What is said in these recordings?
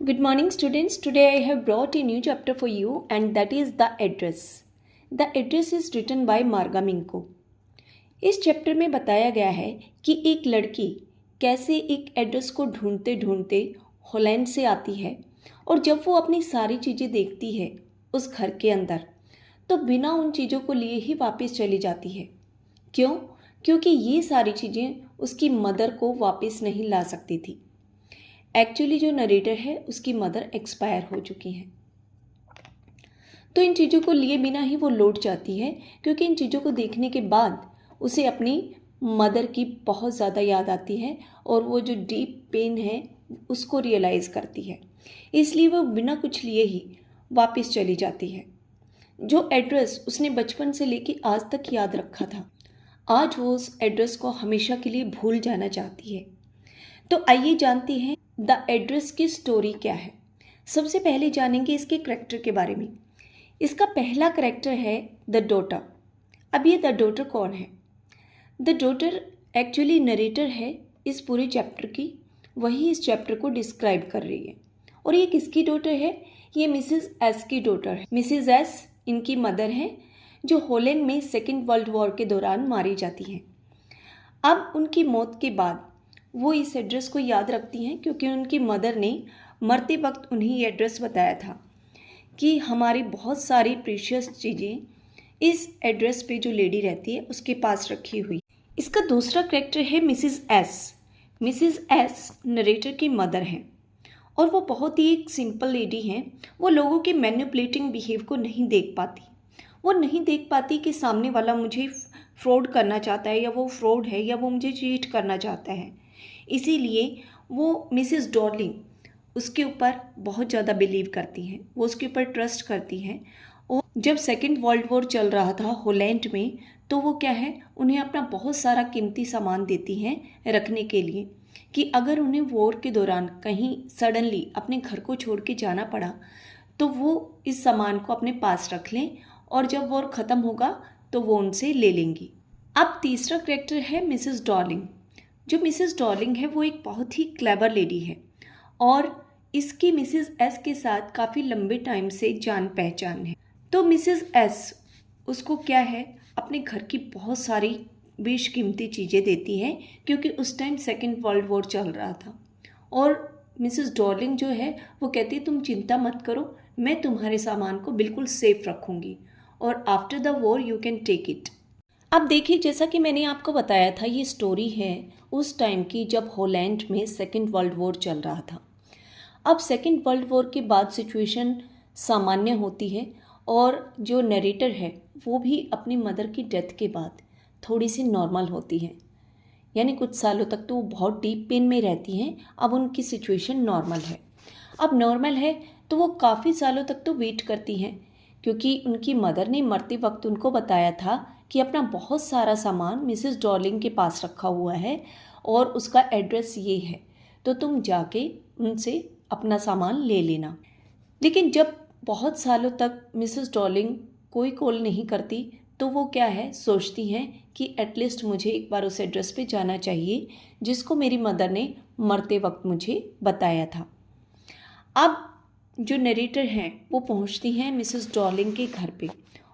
Good morning, students. Today I have brought a new chapter for you, and that is the address. The address is written by मार्गा मिंको. इस chapter में बताया गया है कि एक लड़की कैसे एक एड्रेस को ढूंढते ढूंढते हॉलैंड से आती है और जब वो अपनी सारी चीज़ें देखती है उस घर के अंदर तो बिना उन चीज़ों को लिए ही वापस चली जाती है. क्यों? क्योंकि ये सारी चीज़ें उसकी मदर को वापस नहीं ला सकती थी. एक्चुअली जो नरेटर है उसकी मदर एक्सपायर हो चुकी हैं. तो इन चीज़ों को लिए बिना ही वो लौट जाती है क्योंकि इन चीज़ों को देखने के बाद उसे अपनी मदर की बहुत ज़्यादा याद आती है और वो जो डीप पेन है उसको रियलाइज़ करती है. इसलिए वो बिना कुछ लिए ही वापस चली जाती है. जो एड्रेस उसने बचपन से लेके आज तक याद रखा था, आज वो उस एड्रेस को हमेशा के लिए भूल जाना चाहती है. तो आइए जानते हैं द एड्रेस की स्टोरी क्या है. सबसे पहले जानेंगे इसके करैक्टर के बारे में. इसका पहला करैक्टर है द डॉटर. अब ये द डॉटर कौन है? द डॉटर एक्चुअली नरेटर है इस पूरे चैप्टर की. वही इस चैप्टर को डिस्क्राइब कर रही है. और ये किसकी डॉटर है? ये मिसेस एस की डॉटर है. मिसेस एस इनकी मदर हैं जो हॉलैंड में सेकेंड वर्ल्ड वॉर के दौरान मारी जाती हैं. अब उनकी मौत के बाद वो इस एड्रेस को याद रखती हैं क्योंकि उनकी मदर ने मरते वक्त उन्हें ये एड्रेस बताया था कि हमारी बहुत सारी प्रीशियस चीज़ें इस एड्रेस पे जो लेडी रहती है उसके पास रखी हुई. इसका दूसरा कैरेक्टर है Mrs S. Mrs S narrator की मदर हैं और वो बहुत ही एक सिंपल लेडी हैं. वो लोगों के मैनिपुलेटिंग बिहेव को नहीं देख पाती. वो नहीं देख पाती कि सामने वाला मुझे फ्रॉड करना चाहता है या वो फ्रॉड है या वो मुझे चीट करना चाहता है. इसीलिए वो मिसेस डॉर्लिंग उसके ऊपर बहुत ज़्यादा बिलीव करती हैं. वो उसके ऊपर ट्रस्ट करती हैं. और जब सेकेंड वर्ल्ड वॉर चल रहा था हॉलैंड में तो वो क्या है उन्हें अपना बहुत सारा कीमती सामान देती हैं रखने के लिए कि अगर उन्हें वॉर के दौरान कहीं सडनली अपने घर को छोड़ के जाना पड़ा तो वो इस सामान को अपने पास रख लें और जब वॉर ख़त्म होगा तो वो उनसे ले लेंगी. अब तीसरा कैरेक्टर है मिसेस डॉर्लिंग. जो मिसेस डॉर्लिंग है वो एक बहुत ही क्लेवर लेडी है और इसकी मिसेस एस के साथ काफ़ी लंबे टाइम से जान पहचान है. तो मिसेस एस उसको क्या है अपने घर की बहुत सारी बेशकीमती चीज़ें देती हैं क्योंकि उस टाइम सेकेंड वर्ल्ड वॉर चल रहा था. और मिसेस डॉर्लिंग जो है वो कहती है तुम चिंता मत करो, मैं तुम्हारे सामान को बिल्कुल सेफ रखूँगी और after the war you can take it. अब देखिए जैसा कि मैंने आपको बताया था ये स्टोरी है उस टाइम की जब हॉलैंड में सेकेंड वर्ल्ड वॉर चल रहा था. अब सेकेंड वर्ल्ड वॉर के बाद सिचुएशन सामान्य होती है और जो नरेटर है वो भी अपनी मदर की डेथ के बाद थोड़ी सी नॉर्मल होती है. यानी कुछ सालों तक तो वो बहुत डीप पेन में रहती हैं. अब उनकी सिचुएशन नॉर्मल है. अब नॉर्मल है तो वो काफ़ी सालों तक तो वेट करती हैं क्योंकि उनकी मदर ने मरते वक्त उनको बताया था कि अपना बहुत सारा सामान मिसेस डॉर्लिंग के पास रखा हुआ है और उसका एड्रेस ये है तो तुम जाके उनसे अपना सामान ले लेना. लेकिन जब बहुत सालों तक मिसेस डॉर्लिंग कोई कॉल नहीं करती तो वो क्या है सोचती हैं कि एटलीस्ट मुझे एक बार उस एड्रेस पे जाना चाहिए जिसको मेरी मदर ने मरते वक्त मुझे बताया था. अब जो नरेटर हैं वो पहुंचती हैं मिसेस डॉर्लिंग के घर पे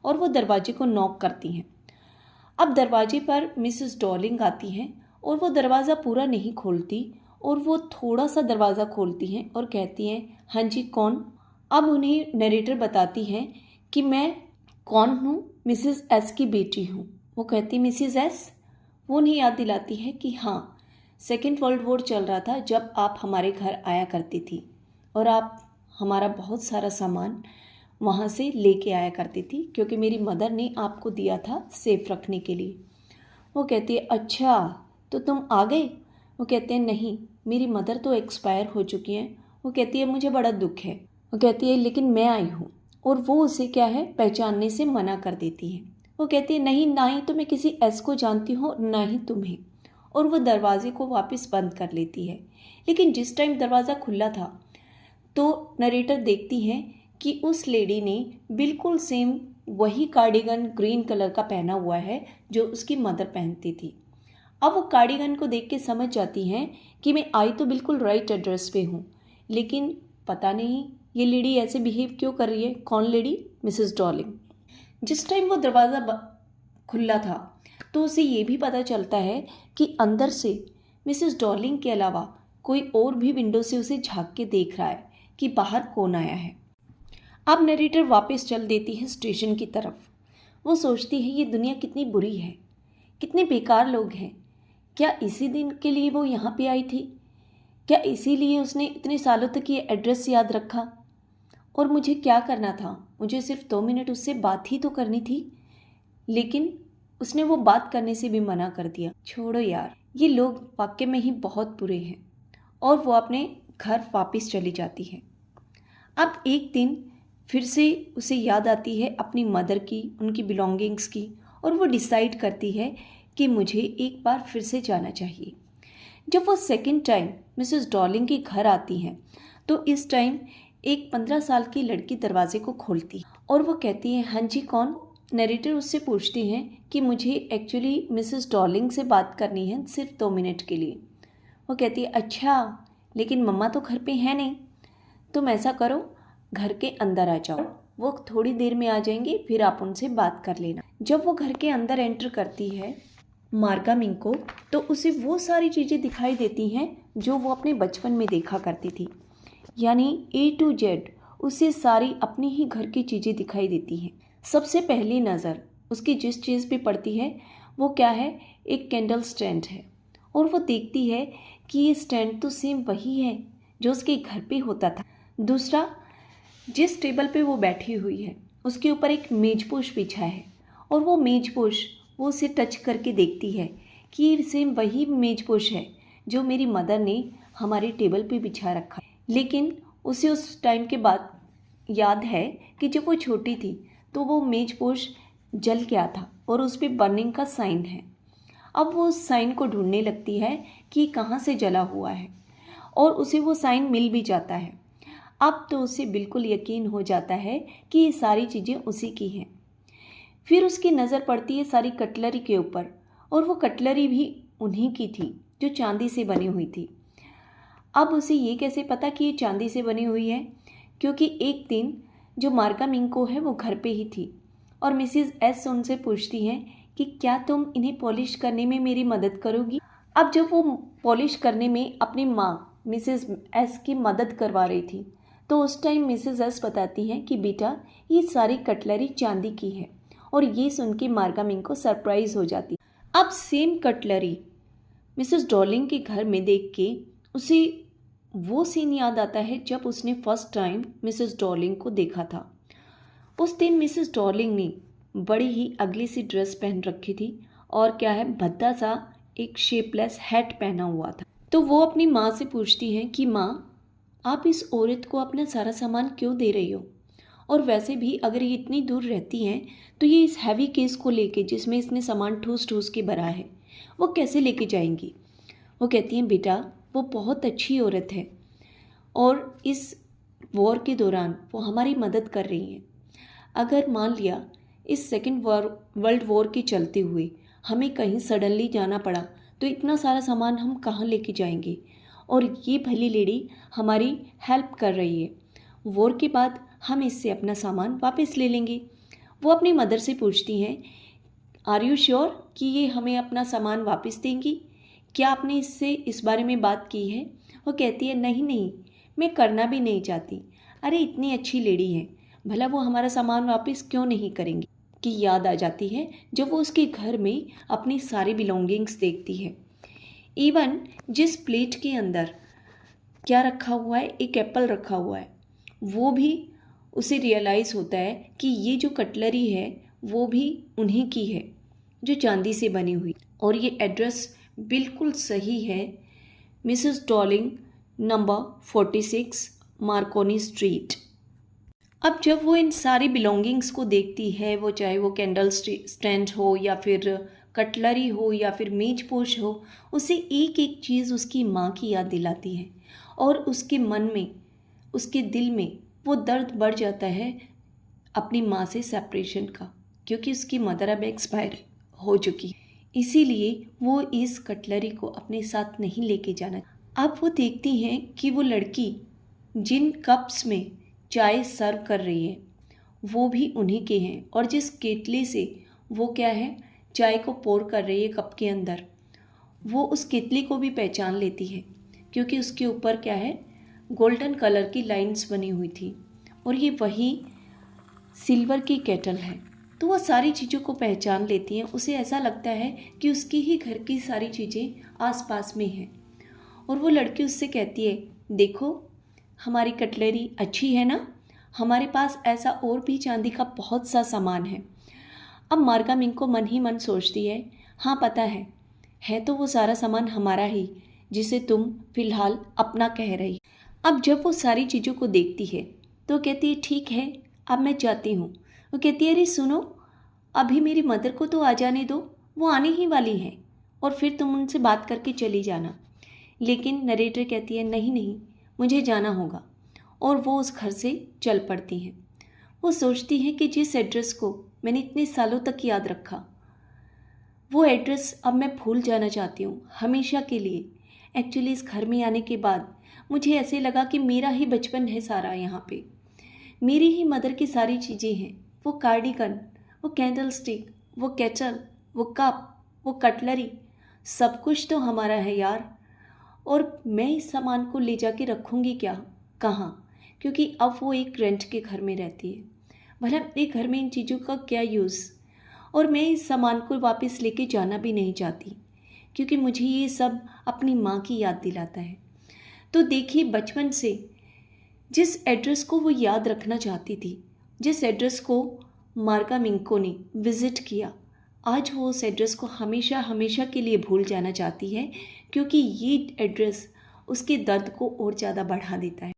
और वो दरवाजे को नॉक करती हैं. अब दरवाजे पर मिसेस डॉर्लिंग आती हैं और वो दरवाज़ा पूरा नहीं खोलती और वो थोड़ा सा दरवाज़ा खोलती हैं और कहती हैं हाँ जी कौन. अब उन्हें नरेटर बताती हैं कि मैं कौन हूँ, मिसेस एस की बेटी हूँ. वो कहती है मिसेस एस. वो उन्हें याद दिलाती है कि हाँ सेकेंड वर्ल्ड वॉर चल रहा था जब आप हमारे घर आया करती थी और आप हमारा बहुत सारा सामान वहाँ से लेके आया करती थी क्योंकि मेरी मदर ने आपको दिया था सेफ रखने के लिए. वो कहती है अच्छा तो तुम आ गए. वो कहते हैं नहीं मेरी मदर तो एक्सपायर हो चुकी हैं. वो कहती है मुझे बड़ा दुख है. वो कहती है लेकिन मैं आई हूँ. और वो उसे क्या है पहचानने से मना कर देती है. वो कहती है नहीं ना ही तो मैं किसी एस को जानती हूँ ना ही तुम्हें. और वो दरवाजे को वापस बंद कर लेती है. लेकिन जिस टाइम दरवाज़ा खुला था तो नरेटर देखती हैं कि उस लेडी ने बिल्कुल सेम वही कार्डिगन ग्रीन कलर का पहना हुआ है जो उसकी मदर पहनती थी. अब वो कार्डिगन को देख के समझ जाती हैं कि मैं आई तो बिल्कुल राइट एड्रेस पे हूँ लेकिन पता नहीं ये लेडी ऐसे बिहेव क्यों कर रही है। कौन लेडी? Mrs Darling. जिस टाइम वो दरवाज़ा खुला था तो उसे ये भी पता चलता है कि अंदर से मिसेस डॉर्लिंग के अलावा कोई और भी विंडो से उसे झांक के देख रहा है कि बाहर कौन आया है। अब नरेटर वापस चल देती है स्टेशन की तरफ। वो सोचती है ये दुनिया कितनी बुरी है, कितने बेकार लोग हैं। क्या इसी दिन के लिए वो यहाँ पे आई थी? क्या इसीलिए उसने इतने सालों तक ये एड्रेस याद रखा? और मुझे क्या करना था? मुझे सिर्फ 2 मिनट उससे बात ही तो करनी थी, लेकिन उसने वो बात करने से भी मना कर दिया। छोड़ो यार, ये लोग वाकई में ही बहुत बुरे हैं। और वो अपने घर वापस चली जाती है। अब एक दिन फिर से उसे याद आती है अपनी मदर की, उनकी बिलोंगिंग्स की, और वो डिसाइड करती है कि मुझे एक बार फिर से जाना चाहिए। जब वो सेकंड टाइम मिसेस डॉर्लिंग के घर आती हैं तो इस टाइम एक 15 साल की लड़की दरवाजे को खोलती है और वो कहती है, हाँ जी कौन? नरेटर उससे पूछती हैं कि मुझे एक्चुअली मिसेस डॉर्लिंग से बात करनी है सिर्फ 2 मिनट के लिए। वो कहती है, अच्छा लेकिन मम्मा तो घर पे है नहीं। तुम ऐसा करो, घर के अंदर आ जाओ, वो थोड़ी देर में आ जाएंगे, फिर आप उनसे बात कर लेना। जब वो घर के अंदर एंटर करती है मार्गा मिंको, तो उसे वो सारी चीज़ें दिखाई देती हैं जो वो अपने बचपन में देखा करती थी। यानी A to Z उसे सारी अपनी ही घर की चीज़ें दिखाई देती हैं। सबसे पहली नज़र उसकी जिस चीज़ पे पड़ती है वो क्या है? एक कैंडल स्टैंड है। और वो देखती है कि ये स्टैंड तो सेम वही है जो उसके घर पे होता था। दूसरा, जिस टेबल पे वो बैठी हुई है उसके ऊपर एक मेजपोश बिछा है और वो मेजपोश वो उसे टच करके देखती है कि ये सेम वही मेजपोश है जो मेरी मदर ने हमारे टेबल पे बिछा रखा है। लेकिन उसे उस टाइम के बाद याद है कि जब वो छोटी थी तो वो मेजपोश जल गया था और उस पर बर्निंग का साइन है। अब वो उस साइन को ढूंढने लगती है कि कहाँ से जला हुआ है और उसे वो साइन मिल भी जाता है। अब तो उसे बिल्कुल यकीन हो जाता है कि ये सारी चीज़ें उसी की हैं। फिर उसकी नज़र पड़ती है सारी कटलरी के ऊपर और वो कटलरी भी उन्हीं की थी जो चांदी से बनी हुई थी। अब उसे ये कैसे पता कि ये चांदी से बनी हुई है? क्योंकि एक दिन जो मार्गा मिंको है वो घर पे ही थी और मिसेस एस उनसे पूछती हैं कि क्या तुम इन्हें पॉलिश करने में मेरी मदद करोगी? अब जब वो पॉलिश करने में अपनी माँ मिसेस एस की मदद करवा रही थी तो उस टाइम मिसेस एस बताती हैं कि बेटा ये सारी कटलरी चांदी की है। और ये सुन के मार्गा मिंको सरप्राइज हो जाती। अब सेम कटलरी मिसेस डॉर्लिंग के घर में देख के उसे वो सीन याद आता है जब उसने फर्स्ट टाइम मिसेस डॉर्लिंग को देखा था। उस दिन मिसेस डॉर्लिंग ने बड़ी ही अगली सी ड्रेस पहन रखी थी और क्या है, भद्दा सा एक शेपलेस हैट पहना हुआ था। तो वो अपनी माँ से पूछती हैं कि माँ, आप इस औरत को अपना सारा सामान क्यों दे रही हो? और वैसे भी अगर ये इतनी दूर रहती हैं तो ये इस हैवी केस को लेके, जिसमें इसने सामान ठूस ठूस के भरा है, वो कैसे लेके जाएंगी? वो कहती हैं, बेटा वो बहुत अच्छी औरत है और इस वॉर के दौरान वो हमारी मदद कर रही हैं। अगर मान लिया इस सेकेंड वर्ल्ड वॉर के चलते हुए हमें कहीं सडनली जाना पड़ा तो इतना सारा सामान हम कहाँ लेके जाएंगे? और ये भली लेडी हमारी हेल्प कर रही है। वॉर के बाद हम इससे अपना सामान वापस ले लेंगे। वो अपनी मदर से पूछती हैं, आर यू श्योर कि ये हमें अपना सामान वापस देंगी? क्या आपने इससे इस बारे में बात की है? वो कहती है, नहीं नहीं, मैं करना भी नहीं चाहती। अरे इतनी अच्छी लेडी है, भला वो हमारा सामान वापस क्यों नहीं करेंगी? कि याद आ जाती है जब वो उसके घर में अपनी सारी बिलोंगिंग्स देखती है। इवन जिस प्लेट के अंदर क्या रखा हुआ है, एक एप्पल रखा हुआ है, वो भी उसे रियलाइज़ होता है कि ये जो कटलरी है वो भी उन्हीं की है जो चांदी से बनी हुई। और ये एड्रेस बिल्कुल सही है, Mrs Darling number 46 Markovnikov street. अब जब वो इन सारी बिलोंगिंग्स को देखती है, वो चाहे वो कैंडल स्टैंड हो या फिर कटलरी हो या फिर मेजपोश हो, उसे एक एक चीज़ उसकी माँ की याद दिलाती है और उसके मन में, उसके दिल में वो दर्द बढ़ जाता है अपनी माँ से सेपरेशन का, क्योंकि उसकी मदर अब एक्सपायर हो चुकी है। इसीलिए वो इस कटलरी को अपने साथ नहीं लेके जाना। अब वो देखती हैं कि वो लड़की जिन कप्स में चाय सर्व कर रही है वो भी उन्हीं के हैं, और जिस केतली से वो क्या है चाय को पोर कर रही है कप के अंदर, वो उस केतली को भी पहचान लेती है क्योंकि उसके ऊपर क्या है गोल्डन कलर की लाइंस बनी हुई थी, और ये वही सिल्वर की केटल है। तो वह सारी चीज़ों को पहचान लेती हैं। उसे ऐसा लगता है कि उसकी ही घर की सारी चीज़ें आसपास में हैं, और वो लड़की उससे कहती है, देखो हमारी कटलरी अच्छी है ना, हमारे पास ऐसा और भी चांदी का बहुत सा सामान है। अब मार्गा मिंको मन ही मन सोचती है, हाँ पता है तो वो सारा सामान हमारा ही, जिसे तुम फिलहाल अपना कह रही। अब जब वो सारी चीज़ों को देखती है तो कहती है, ठीक है अब मैं जाती हूँ। वो कहती है, अरे सुनो, अभी मेरी मदर को तो आ जाने दो, वो आने ही वाली हैं, और फिर तुम उनसे बात करके चली जाना। लेकिन नरेटर कहती है, नहीं नहीं मुझे जाना होगा, और वो उस घर से चल पड़ती हैं। वो सोचती है कि जिस एड्रेस को मैंने इतने सालों तक याद रखा, वो एड्रेस अब मैं भूल जाना चाहती हूँ हमेशा के लिए। एक्चुअली इस घर में आने के बाद मुझे ऐसे लगा कि मेरा ही बचपन है सारा यहाँ पे, मेरी ही मदर की सारी चीज़ें हैं, वो कार्डिगन, वो कैंडल स्टिक, वो केटल, वो कप, वो कटलरी, सब कुछ तो हमारा है यार। और मैं इस सामान को ले जाके रखूँगी क्या, कहाँ, क्योंकि अब वो एक रेंट के घर में रहती है। भला अपने घर में इन चीज़ों का क्या यूज़, और मैं इस सामान को वापस लेके जाना भी नहीं चाहती क्योंकि मुझे ये सब अपनी माँ की याद दिलाता है। तो देखिए बचपन से जिस एड्रेस को वो याद रखना चाहती थी, जिस एड्रेस को मार्गा मिंको ने विज़िट किया, आज वो उस एड्रेस को हमेशा हमेशा के लिए भूल जाना चाहती है क्योंकि ये एड्रेस उसके दर्द को और ज़्यादा बढ़ा देता है।